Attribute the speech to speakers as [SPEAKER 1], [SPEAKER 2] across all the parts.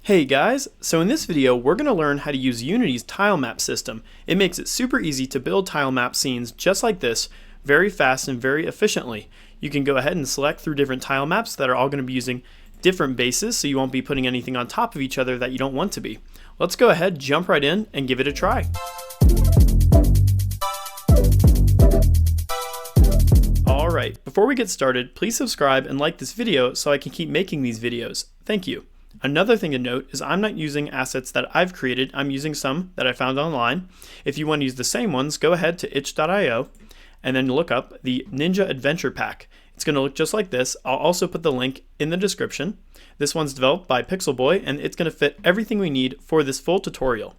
[SPEAKER 1] Hey guys, so in this video we're going to learn how to use Unity's Tilemap system. It makes it super easy to build Tilemap scenes just like this, very fast and very efficiently. You can go ahead and select through different Tilemaps that are all going to be using different bases, so you won't be putting anything on top of each other that you don't want to be. Let's go ahead, jump right in, and give it a try. Alright, before we get started, please subscribe and like this video so I can keep making these videos. Thank you. Another thing to note is I'm not using assets that I've created, I'm using some that I found online. If you want to use the same ones, go ahead to itch.io and then look up the Ninja Adventure Pack. It's going to look just like this. I'll also put the link in the description. This one's developed by Pixel Boy and it's going to fit everything we need for this full tutorial.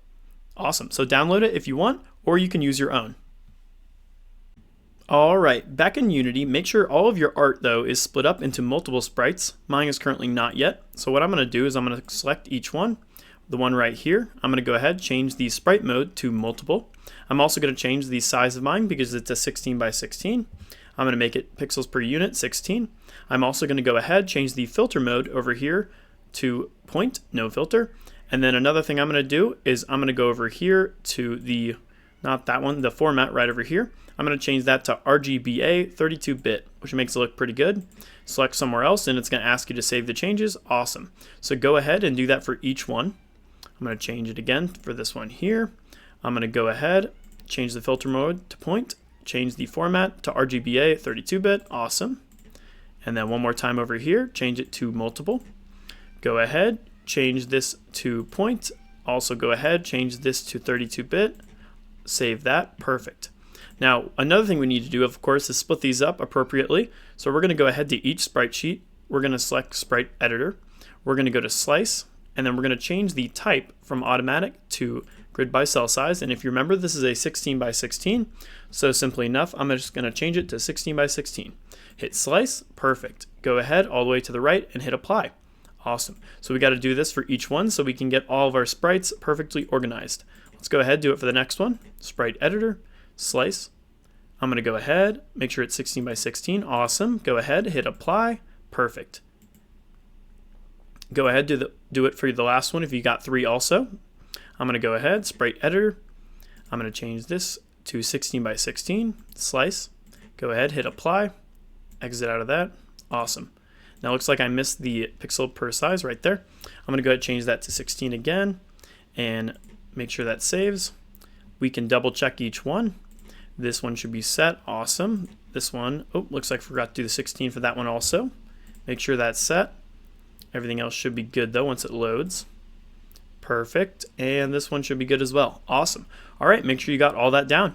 [SPEAKER 1] Awesome, so download it if you want, or you can use your own. Alright, back in Unity, make sure all of your art though is split up into multiple sprites. Mine is currently not yet, so what I'm going to do is I'm going to select each one. The one right here, I'm going to go ahead, change the sprite mode to multiple. I'm also going to change the size of mine because it's a 16 by 16. I'm going to make it pixels per unit, 16. I'm also going to go ahead, change the filter mode over here to point, no filter. And then another thing I'm going to do is I'm going to go over here to the, not that one, the format right over here. I'm going to change that to RGBA 32-bit, which makes it look pretty good. Select somewhere else and it's going to ask you to save the changes. Awesome. So go ahead and do that for each one. I'm going to change it again for this one here. I'm going to go ahead, change the filter mode to point, change the format to RGBA 32-bit. Awesome. And then one more time over here, change it to multiple. Go ahead, change this to point. Also go ahead, change this to 32-bit. Save that. Perfect. Now, another thing we need to do, of course, is split these up appropriately. So we're going to go ahead to each sprite sheet. We're going to select Sprite Editor. We're going to go to Slice, and then we're going to change the type from automatic to grid by cell size. And if you remember, this is a 16 by 16. So simply enough, I'm just going to change it to 16 by 16. Hit Slice. Perfect. Go ahead all the way to the right and hit Apply. Awesome. So we got to do this for each one so we can get all of our sprites perfectly organized. Let's go ahead, do it for the next one. Sprite Editor. Slice. I'm going to go ahead, make sure it's 16 by 16. Awesome. Go ahead, hit apply. Perfect. Go ahead, do it for the last one if you got 3 also. I'm going to go ahead, Sprite Editor. I'm going to change this to 16 by 16. Slice. Go ahead, hit apply. Exit out of that. Awesome. Now it looks like I missed the pixel per size right there. I'm going to go ahead and change that to 16 again and make sure that saves. We can double check each one. This one should be set. Awesome. This one, oh, looks like I forgot to do the 16 for that one also. Make sure that's set. Everything else should be good though once it loads. Perfect. And this one should be good as well. Awesome. All right, make sure you got all that down.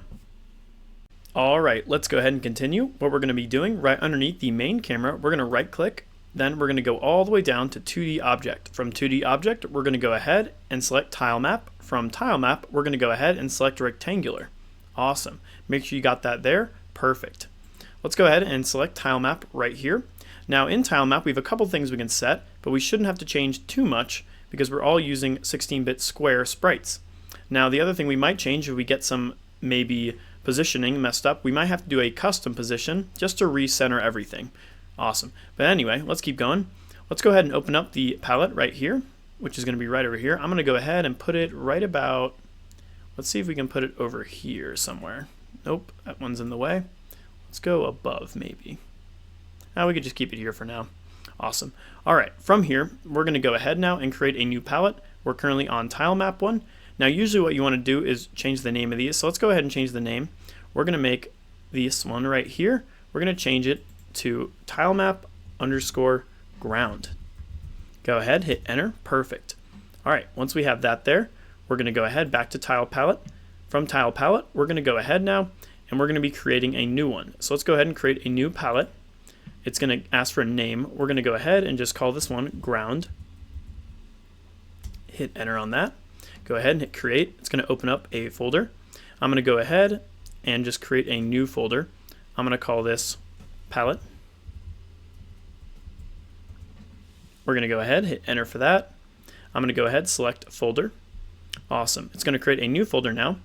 [SPEAKER 1] All right, let's go ahead and continue. What we're going to be doing right underneath the main camera, we're going to right click. Then we're going to go all the way down to 2D Object. From 2D Object, we're going to go ahead and select Tilemap. From Tilemap, we're going to go ahead and select Rectangular. Awesome. Make sure you got that there. Perfect. Let's go ahead and select Tilemap right here. Now in Tilemap, we have a couple things we can set, but we shouldn't have to change too much because we're all using 16-bit square sprites. Now the other thing we might change if we get some maybe positioning messed up, we might have to do a custom position just to recenter everything. Awesome. But anyway, let's keep going. Let's go ahead and open up the palette right here, which is going to be right over here. I'm going to go ahead and put it right about, let's see if we can put it over here somewhere. Nope, that one's in the way. Let's go above maybe. Now we could just keep it here for now. Awesome. All right, from here, we're going to go ahead now and create a new palette. We're currently on Tilemap 1. Now usually what you want to do is change the name of these. So let's go ahead and change the name. We're going to make this one right here. We're going to change it to Tilemap _ ground. Go ahead, hit enter. Perfect. All right, once we have that there, we're going to go ahead back to Tile Palette. From Tile Palette, we're going to go ahead now and we're going to be creating a new one. So let's go ahead and create a new palette. It's going to ask for a name. We're going to go ahead and just call this one ground. Hit enter on that. Go ahead and hit create. It's going to open up a folder. I'm going to go ahead and just create a new folder. I'm going to call this palette. We're going to go ahead, hit enter for that. I'm going to go ahead, select folder. Awesome. It's going to create a new folder now.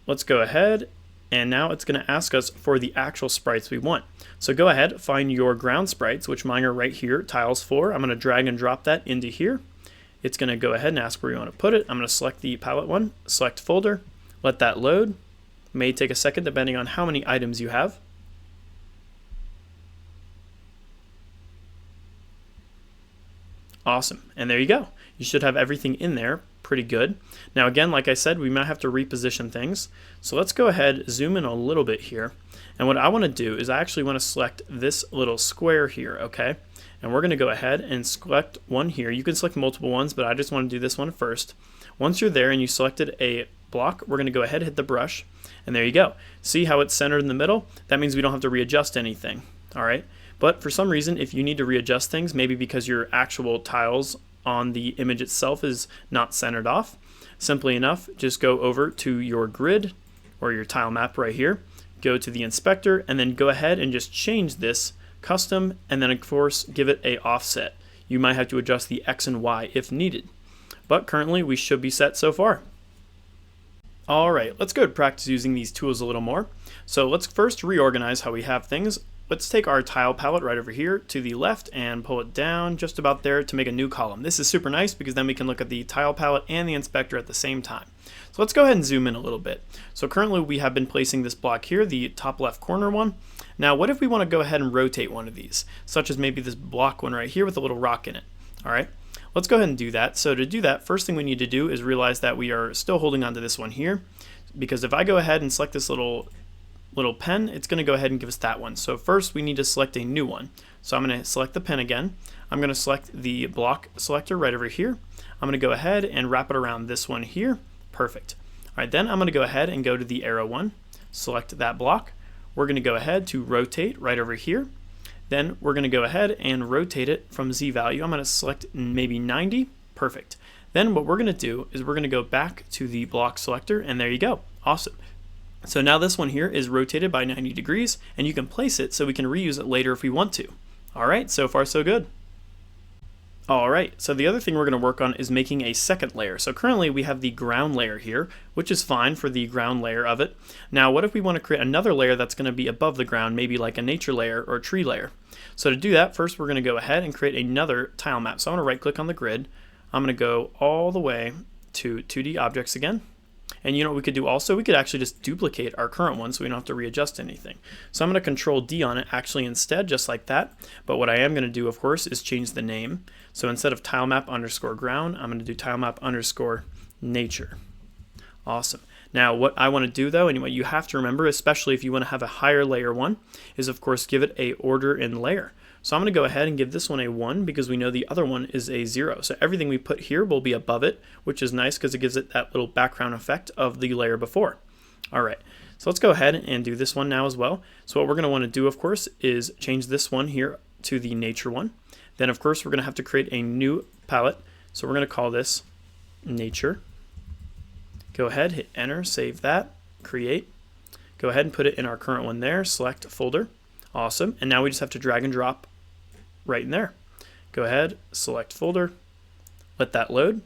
[SPEAKER 1] Let's go ahead, and now it's going to ask us for the actual sprites we want. So go ahead, find your ground sprites, which mine are right here, tiles 4. I'm going to drag and drop that into here. it's going to go ahead and ask where you want to put it. I'm going to select the palette one, select folder, let that load. May take a second depending on how many items you have. Awesome, and there you go. You should have everything in there pretty good. Now again, like I said, we might have to reposition things. So let's go ahead, zoom in a little bit here. And what I want to do is I actually want to select this little square here, okay? And we're going to go ahead and select one here. You can select multiple ones, but I just want to do this one first. Once you're there and you selected a block, we're going to go ahead and hit the brush, and there you go. See how it's centered in the middle? That means we don't have to readjust anything, all right? But for some reason, if you need to readjust things, maybe because your actual tiles on the image itself is not centered off, simply enough, just go over to your grid or your tile map right here, go to the inspector, and then go ahead and just change this custom, and then of course give it a offset. You might have to adjust the X and Y if needed, but currently we should be set so far. Alright, let's go to practice using these tools a little more. So let's first reorganize how we have things. Let's take our tile palette right over here to the left and pull it down just about there to make a new column. This is super nice because then we can look at the tile palette and the inspector at the same time. So let's go ahead and zoom in a little bit. So currently we have been placing this block here, the top left corner one. Now what if we want to go ahead and rotate one of these, such as maybe this block one right here with a little rock in it. Alright, let's go ahead and do that. So to do that, first thing we need to do is realize that we are still holding on to this one here, because if I go ahead and select this little pen, it's going to go ahead and give us that one. So first we need to select a new one. So I'm going to select the pen again. I'm going to select the block selector right over here. I'm going to go ahead and wrap it around this one here. Perfect. Alright, then I'm going to go ahead and go to the arrow one, select that block. We're going to go ahead to rotate right over here. Then we're going to go ahead and rotate it from Z value. I'm going to select maybe 90. Perfect. Then what we're going to do is we're going to go back to the block selector, and there you go. Awesome. So now this one here is rotated by 90 degrees, and you can place it so we can reuse it later if we want to. Alright, so far so good. Alright, so the other thing we're going to work on is making a second layer. So currently we have the ground layer here, which is fine for the ground layer of it. Now what if we want to create another layer that's going to be above the ground, maybe like a nature layer or a tree layer? So to do that, first we're going to go ahead and create another tile map. So I'm going to right click on the grid. I'm going to go all the way to 2D objects again. And you know what we could do also? We could actually just duplicate our current one so we don't have to readjust anything. So I'm going to Control D on it actually instead, just like that. But what I am going to do, of course, is change the name. So instead of tilemap underscore ground, I'm going to do tilemap underscore nature. Awesome. Now what I want to do though, and what you have to remember, especially if you want to have a higher layer one, is of course give it a order in layer. So I'm going to go ahead and give this one a 1 because we know the other one is a 0. So everything we put here will be above it, which is nice because it gives it that little background effect of the layer before. Alright, so let's go ahead and do this one now as well. So what we're going to want to do, of course, is change this one here to the nature one. Then, of course, we're going to have to create a new palette. So we're going to call this nature. Go ahead, hit enter, save that, create. Go ahead and put it in our current one there, select folder. Awesome, and now we just have to drag and drop right in there. Go ahead, select folder, let that load.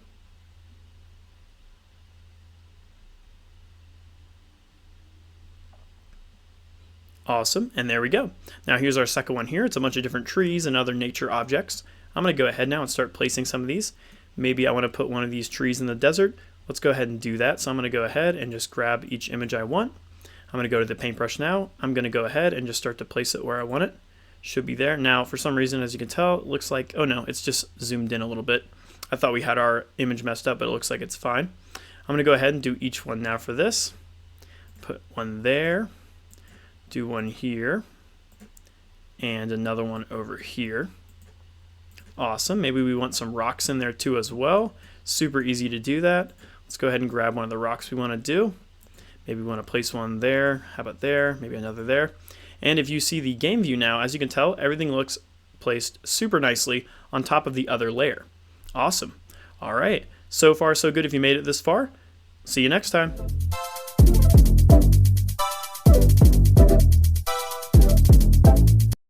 [SPEAKER 1] Awesome, and there we go. Now here's our second one here. It's a bunch of different trees and other nature objects. I'm going to go ahead now and start placing some of these. Maybe I want to put one of these trees in the desert. Let's go ahead and do that. So I'm going to go ahead and just grab each image I want. I'm going to go to the paintbrush now. I'm going to go ahead and just start to place it where I want it. Should be there. Now for some reason, as you can tell, it looks like, oh no, it's just zoomed in a little bit. I thought we had our image messed up, but it looks like it's fine. I'm going to go ahead and do each one now for this. Put one there, do one here, and another one over here. Awesome. Maybe we want some rocks in there too as well. Super easy to do that. Let's go ahead and grab one of the rocks we want to do. Maybe we want to place one there. How about there? Maybe another there. And if you see the game view now, as you can tell, everything looks placed super nicely on top of the other layer. Awesome. All right. So far, so good if you made it this far. See you next time.